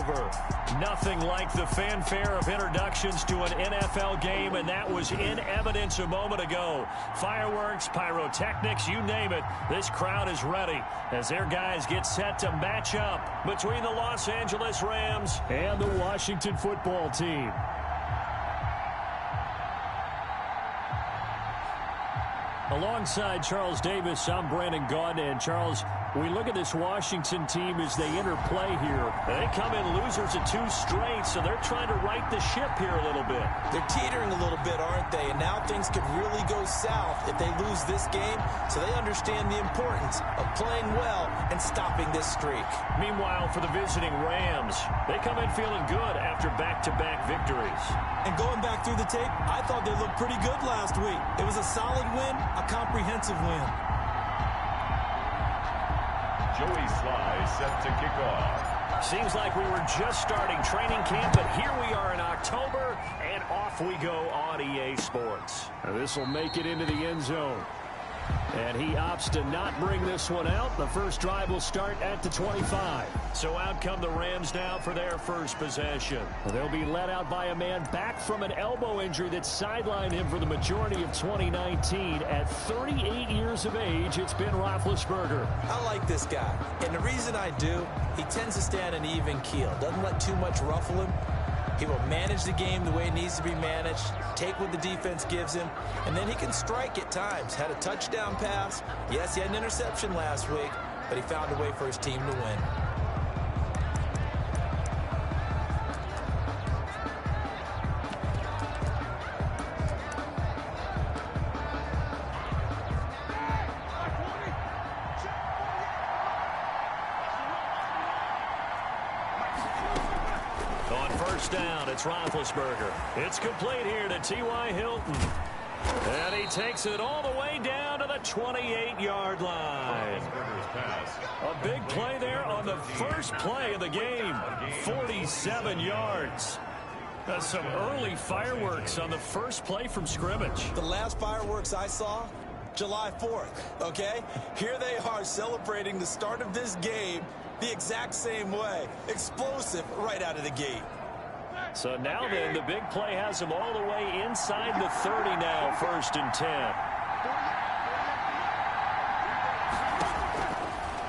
over. Nothing like the fanfare of introductions to an NFL game, and that was in evidence a moment ago. Fireworks, pyrotechnics, you name it. This crowd is ready as their guys get set to match up between the Los Angeles Rams and the Washington football team. Alongside Charles Davis, I'm Brandon Gaudin. And Charles, we look at this Washington team as they interplay here. They come in losers of 2 straight, so they're trying to right the ship here a little bit. They're teetering a little bit, aren't they? And now things could really go south if they lose this game, so they understand the importance of playing well and stopping this streak. Meanwhile, for the visiting Rams, they come in feeling good after back-to-back victories. And going back through the tape, I thought they looked pretty good last week. It was a solid win, a comprehensive win. Joey Sly set to kick off. Seems like we were just starting training camp, but here we are in October, and off we go on EA Sports. This will make it into the end zone. And he opts to not bring this one out. The first drive will start at the 25. So out come the Rams now for their first possession. They'll be led out by a man back from an elbow injury that sidelined him for the majority of 2019. At 38 years of age, it's Ben Roethlisberger. I like this guy. And the reason I do, he tends to stand an even keel. Doesn't let too much ruffle him. He will manage the game the way it needs to be managed, take what the defense gives him, and then he can strike at times. Had a touchdown pass. Yes, he had an interception last week, but he found a way for his team to win. Down, it's Roethlisberger. It's complete here to T.Y. Hilton. And he takes it all the way down to the 28-yard line. A big play there on the first play of the game. 47 yards. That's some early fireworks on the first play from scrimmage. The last fireworks I saw, July 4th, okay? Here they are celebrating the start of this game the exact same way. Explosive right out of the gate. So now then, the big play has him all the way inside the 30 now, 1st and 10.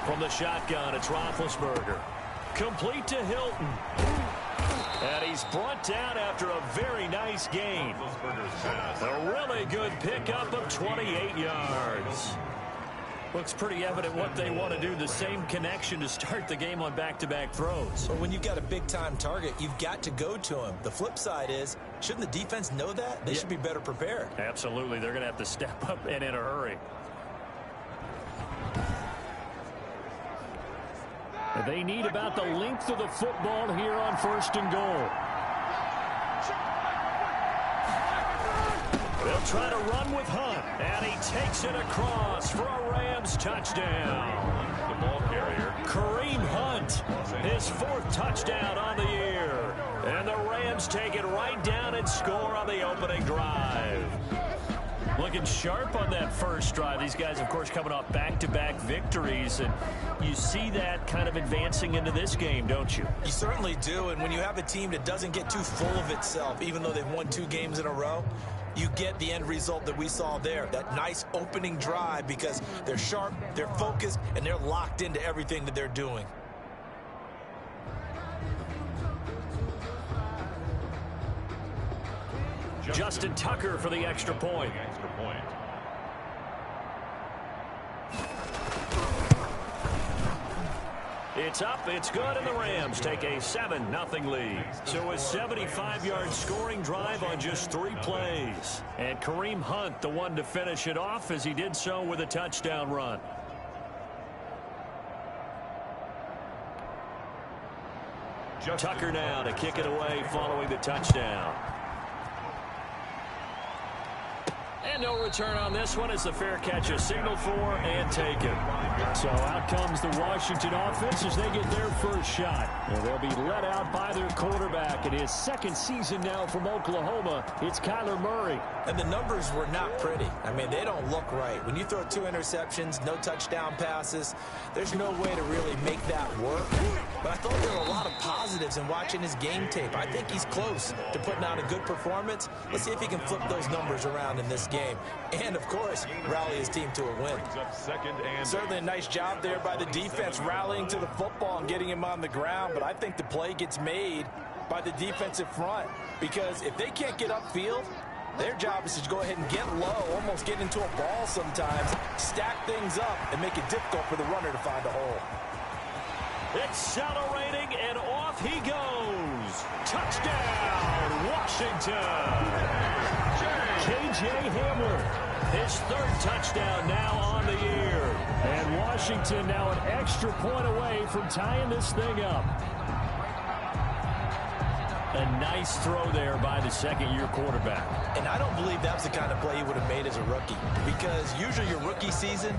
From the shotgun, it's Roethlisberger. Complete to Hilton. And he's brought down after a very nice gain. A really good pickup of 28 yards. Looks pretty evident what they want to do. The same connection to start the game on back-to-back throws. Well, when you've got a big-time target, you've got to go to him. The flip side is, shouldn't the defense know that? They should be better prepared. Absolutely. They're going to have to step up and in a hurry. They need about the length of the football here on 1st and goal. They'll try to run with Hunt, and he takes it across for a Rams touchdown. The ball carrier, Kareem Hunt, his 4th touchdown on the year. And the Rams take it right down and score on the opening drive. Looking sharp on that first drive. These guys, of course, coming off back-to-back victories, and you see that kind of advancing into this game, don't you? You certainly do, and when you have a team that doesn't get too full of itself, even though they've won 2 games in a row, you get the end result that we saw there, that nice opening drive, because they're sharp, they're focused, and they're locked into everything that they're doing. Justin Tucker for the extra point. It's up, it's good, and the Rams take a 7-0 lead. So a 75-yard scoring drive on just 3 plays. And Kareem Hunt, the one to finish it off, as he did so with a touchdown run. Tucker now to kick it away following the touchdown. And no return on this one. It's a fair catch, a signal for, and taken. So out comes the Washington offense as they get their first shot. And they'll be let out by their quarterback in his second season now from Oklahoma. It's Kyler Murray. And the numbers were not pretty. I mean, they don't look right. When you throw 2 interceptions, no touchdown passes, there's no way to really make that work. But I thought there were a lot of positives in watching his game tape. I think he's close to putting out a good performance. Let's see if he can flip those numbers around in this game. And, of course, rally his team to a win. Certainly a nice job there by the defense rallying to the football and getting him on the ground. But I think the play gets made by the defensive front. Because if they can't get upfield, their job is to go ahead and get low, almost get into a ball sometimes, stack things up, and make it difficult for the runner to find a hole. Accelerating, and off he goes. Touchdown, Washington. K.J. Hamler, his 3rd touchdown now on the year. And Washington now an extra point away from tying this thing up. A nice throw there by the second-year quarterback. And I don't believe that's the kind of play he would have made as a rookie, because usually your rookie season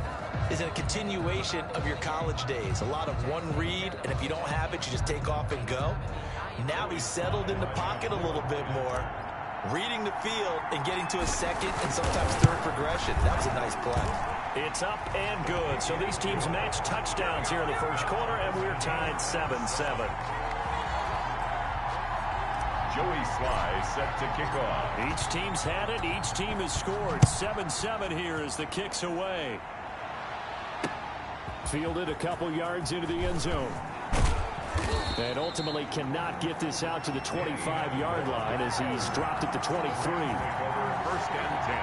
is a continuation of your college days. A lot of one read, and if you don't have it, you just take off and go. Now he's settled in the pocket a little bit more, reading the field and getting to his second and sometimes third progression. That was a nice play. It's up and good. So these teams match touchdowns here in the first quarter, and we're tied 7-7. Joey Sly set to kick off. Each team's had it. Each team has scored. 7-7 here as the kick's away. Fielded a couple yards into the end zone. And ultimately cannot get this out to the 25-yard line as he's dropped at the 23. First and 10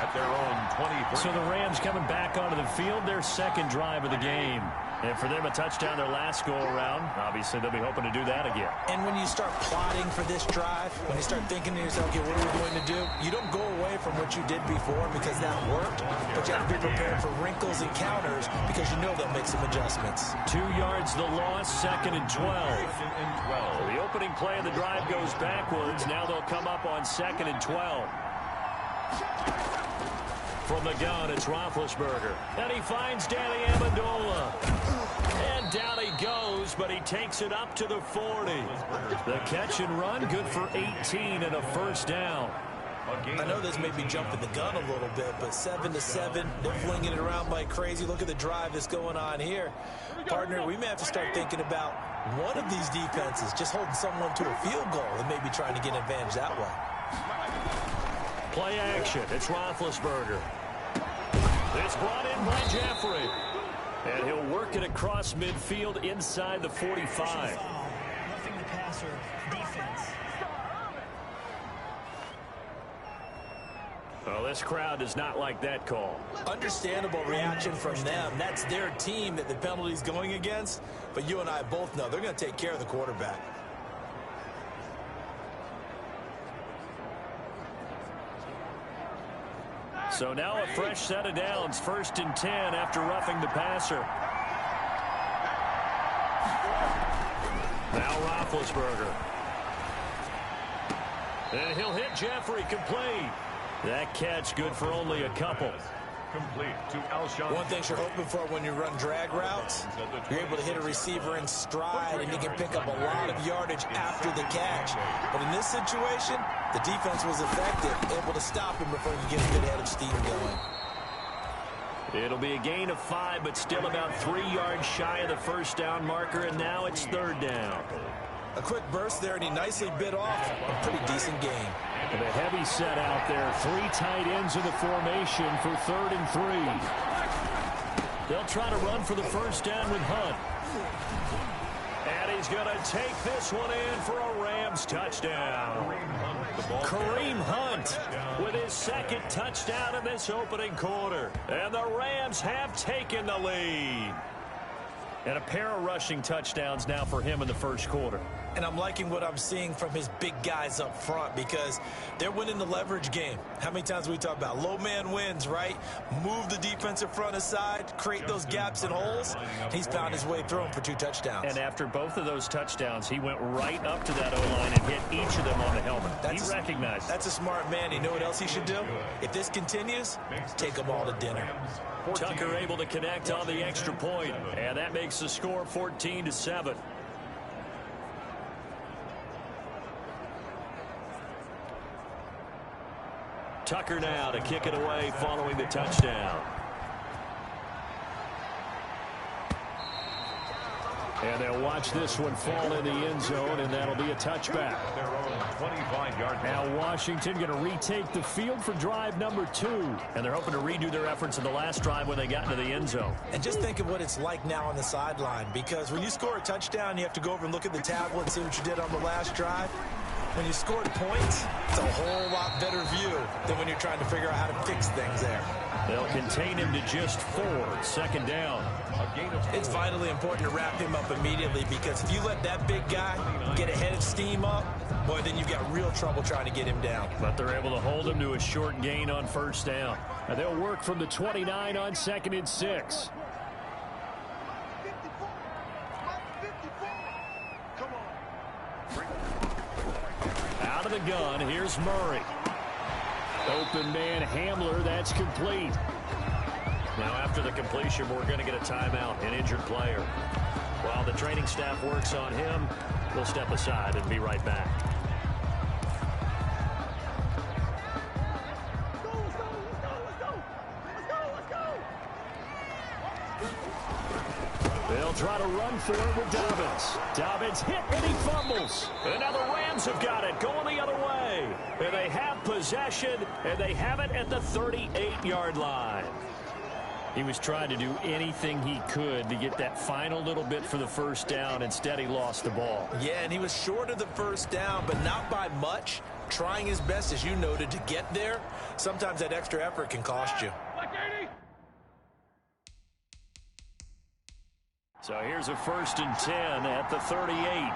at their own 23. So the Rams coming back onto the field, their second drive of the game. And for them, a touchdown their last go-around. Obviously, they'll be hoping to do that again. And when you start plotting for this drive, when you start thinking to yourself, okay, what are we going to do? You don't go away from what you did before because that worked, but you have to be prepared for wrinkles and counters because you know they'll make some adjustments. 2 yards the loss, 2nd and 12. So the opening play of the drive goes backwards. Now they'll come up on 2nd and 12. From the gun, it's Roethlisberger. And he finds Danny Amendola. And down he goes, but he takes it up to the 40. The catch and run, good for 18 and a first down. I know this may be jumping the gun a little bit, but 7-7, they're flinging it around like crazy. Look at the drive that's going on here. Partner, we may have to start thinking about one of these defenses just holding someone to a field goal and maybe trying to get an advantage that way. Play action. It's Roethlisberger. It's brought in by Jeffrey. And he'll work it across midfield inside the 45. Roughing the passer defense. Well, this crowd does not like that call. Understandable reaction from them. That's their team that the penalty's going against. But you and I both know they're going to take care of the quarterback. So now a fresh set of downs, 1st and 10 after roughing the passer. Now Roethlisberger. And he'll hit Jeffrey complete. That catch good for only a couple. Complete to Alshon. One thing you're hoping for when you run drag routes, you're able to hit a receiver in stride and you can pick up a lot of yardage after the catch. But in this situation, the defense was effective, able to stop him before he could get a good head of steam going. It'll be a gain of 5, but still about 3 yards shy of the first down marker, and now it's 3rd down. A quick burst there, and he nicely bit off a pretty decent game. And a heavy set out there. 3 tight ends in the formation for 3rd and 3. They'll try to run for the first down with Hunt. And he's going to take this one in for a Rams touchdown. Kareem Hunt with his 2nd touchdown in this opening quarter. And the Rams have taken the lead. And a pair of rushing touchdowns now for him in the first quarter. And I'm liking what I'm seeing from his big guys up front because they're winning the leverage game. How many times we talk about low man wins, right? Move the defensive front aside, create those gaps and holes. He's found his way through them for 2 touchdowns. And after both of those touchdowns, he went right up to that O-line and hit each of them on the helmet. He recognized it. That's a smart man. You know what else he should do? If this continues, take them all to dinner. Tucker able to connect on the extra point, and that makes the score 14-7. Tucker now to kick it away following the touchdown. And they'll watch this one fall in the end zone, and that'll be a touchback. Their own 25-yard. Now Washington going to retake the field for drive number 2. And they're hoping to redo their efforts in the last drive when they got into the end zone. And just think of what it's like now on the sideline, because when you score a touchdown, you have to go over and look at the tablet and see what you did on the last drive. When you scored points, it's a whole lot better view than when you're trying to figure out how to fix things there. They'll contain him to just 4. Second down. It's vitally important to wrap him up immediately, because if you let that big guy get a head of steam up, boy, then you've got real trouble trying to get him down. But they're able to hold him to a short gain on first down. And they'll work from the 29 on 2nd and 6. Out of the gun, here's Murray. Open man Hamler, that's complete. Now after the completion, we're going to get a timeout, an injured player. While the training staff works on him, we'll step aside and be right back. They'll try to run for it with Dobbins. Dobbins hit and he fumbles. And now the Rams have got it, going the other way. And they have possession, and they have it at the 38-yard line. He was trying to do anything he could to get that final little bit for the first down. Instead, he lost the ball. Yeah, and he was short of the first down, but not by much. Trying his best, as you noted, to get there. Sometimes that extra effort can cost you. So here's a 1st and 10 at the 38.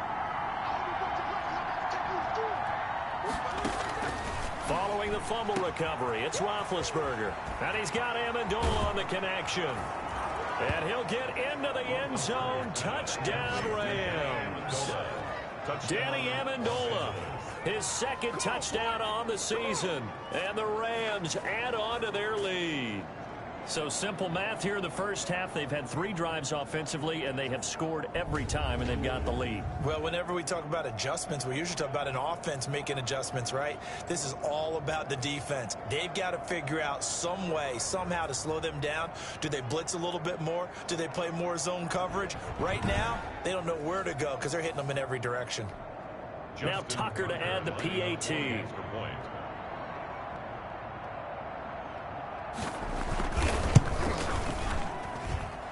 Following the fumble recovery, it's Roethlisberger. And he's got Amendola on the connection. And he'll get into the end zone. Touchdown, Rams. Danny Amendola, his 2nd touchdown on the season. And the Rams add on to their lead. So simple math here in the first half. They've had 3 drives offensively, and they have scored every time, and they've got the lead. Well, whenever we talk about adjustments, we usually talk about an offense making adjustments, right? This is all about the defense. They've got to figure out some way, somehow to slow them down. Do they blitz a little bit more? Do they play more zone coverage? Right now, they don't know where to go because they're hitting them in every direction. Now Tucker to add the PAT.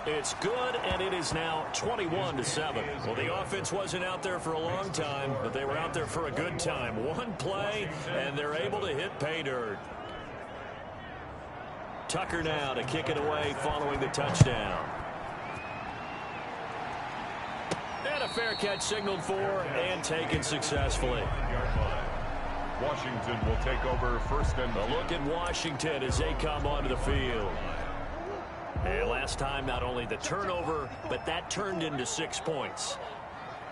It's good, and it is now 21-7. Well, the offense wasn't out there for a long time, but they were out there for a good time. One play, and they're able to hit pay dirt. Tucker now to kick it away following the touchdown. And a fair catch signaled for and taken successfully. Washington will take over 1st and 10. A look at Washington as they come onto the field. And last time, not only the turnover, but that turned into 6 points.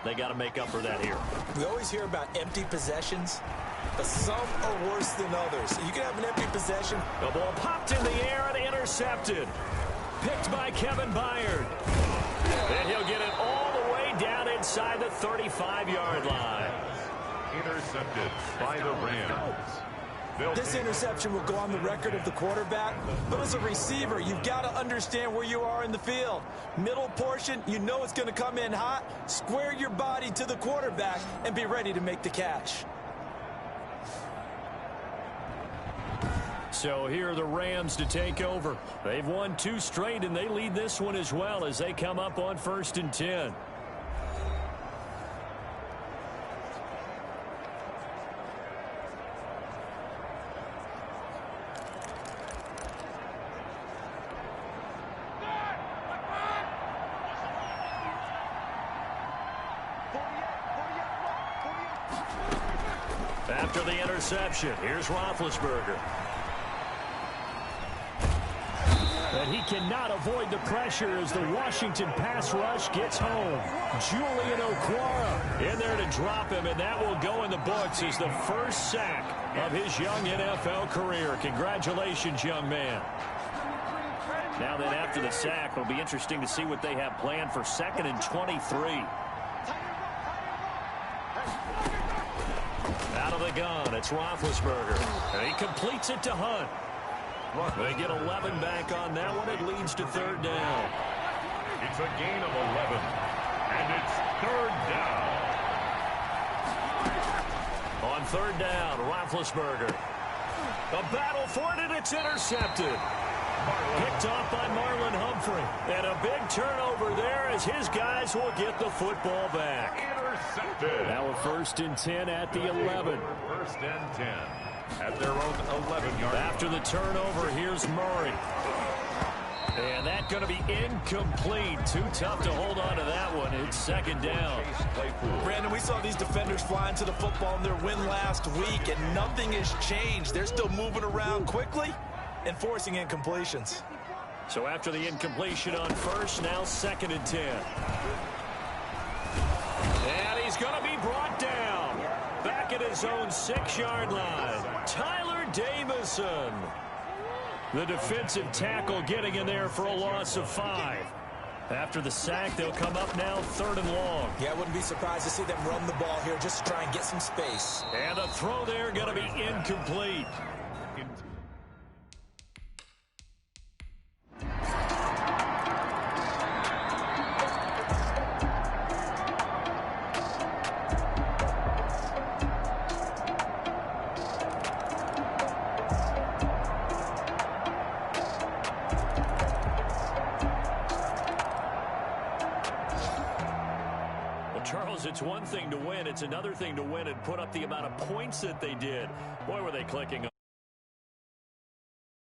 They got to make up for that here. We always hear about empty possessions, but some are worse than others. You can have an empty possession. The ball popped in the air and intercepted. Picked by Kevin Byard. And he'll get it all the way down inside the 35-yard line. Intercepted by the Rams. This interception will go on the record of the quarterback, but as a receiver, you've got to understand where you are in the field. Middle portion, you know it's going to come in hot. Square your body to the quarterback and be ready to make the catch. So here are the Rams to take over. They've won 2 straight, and they lead this one as well as they come up on 1st and 10. After the interception, here's Roethlisberger. And he cannot avoid the pressure as the Washington pass rush gets home. Julian Okwara in there to drop him, and that will go in the books as the first sack of his young NFL career. Congratulations, young man. Now then, after the sack, it'll be interesting to see what they have planned for 2nd and 23. Out of the gun, it's Roethlisberger. And he completes it to Hunt. They get 11 back on that one. It leads to 3rd down. It's a gain of 11, and it's 3rd down. On 3rd down, Roethlisberger. A battle for it, and it's intercepted. Picked off by Marlon Humphrey. And a big turnover there as his guys will get the football back. Intercepted. Now a 1st and 10 at the 11. 1st and 10 at their own 11-yard. After the turnover, here's Murray. And that's going to be incomplete. Too tough to hold on to that one. It's 2nd down. Brandon, we saw these defenders flying to the football in their win last week, and nothing has changed. They're still moving around quickly and forcing incompletions. So after the incompletion on 1st, now 2nd and 10. And he's going to be brought down. Back at his own 6-yard line. Tyler Davison. The defensive tackle getting in there for a loss of 5. After the sack, they'll come up now 3rd and long. Yeah, I wouldn't be surprised to see them run the ball here just to try and get some space. And a throw there going to be incomplete. Charles, it's one thing to win. It's another thing to win and put up the amount of points that they did. Boy, were they clicking